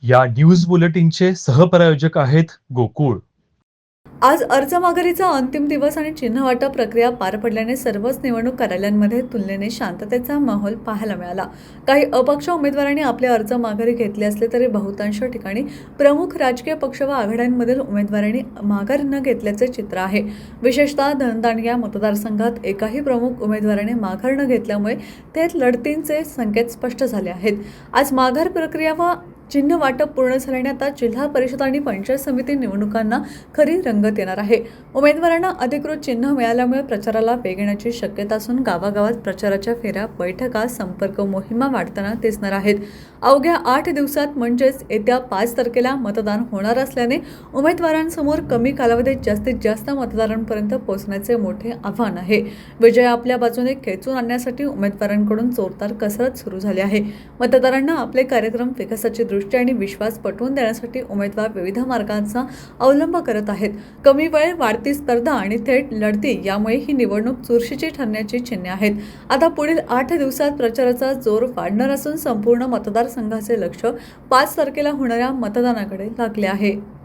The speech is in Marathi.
या न्यूज बुलेटिनचे सहप्रायोजक आहेत गोकुळ. आज अर्ज माघारीचा अंतिम दिवस आणि चिन्ह वाटप प्रक्रिया पार पडल्याने सर्वच निवडणूक कार्यालयांमध्ये तुलनेने शांततेचा माहोल पाहायला मिळाला. काही अपक्ष उमेदवारांनी आपले अर्ज माघारी घेतले असले तरी बहुतांश ठिकाणी प्रमुख राजकीय पक्ष व आघाड्यांमधील उमेदवारांनी माघार न घेतल्याचे चित्र आहे. विशेषतः धनदान या मतदारसंघात एकाही प्रमुख उमेदवाराने माघार न घेतल्यामुळे थेट लढतींचे संकेत स्पष्ट झाले आहेत. आज माघार प्रक्रिया व चिन्ह वाटप पूर्ण झाल्याने आता जिल्हा परिषद आणि पंचायत समिती निवडणुकांना खरी रंगत येणार आहे. उमेदवारांना अधिकृत चिन्ह मिळाल्यामुळे प्रचाराला वेग येण्याची शक्यता असून गावागावात प्रचाराच्या फेऱ्या, बैठका, संपर्क मोहिमा वाढताना दिसणार आहेत. अवघ्या 8 दिवसात म्हणजेच येत्या 5 तारखेला मतदान होणार असल्याने उमेदवारांसमोर कमी कालावधीत जास्तीत जास्त मतदारांपर्यंत पोहोचण्याचे मोठे आव्हान आहे. विजय आपल्या बाजूने खेचून आणण्यासाठी उमेदवारांकडून जोरदार कसरत सुरू झाली आहे. मतदारांना आपले कार्यक्रम विकासाची दृष्टी आणि विश्वास पटवून देण्यासाठी उमेदवार विविध मार्गांचा अवलंब करत आहेत. कमी वेळ, वाढती स्पर्धा आणि थेट लढती यामुळे ही निवडणूक चुरशीची ठरण्याची चिन्हे आहेत. आता पुढील 8 दिवसात प्रचाराचा जोर वाढणार असून संपूर्ण मतदारसंघाचे लक्ष 5 तारखेला होणाऱ्या मतदानाकडे लागले आहे.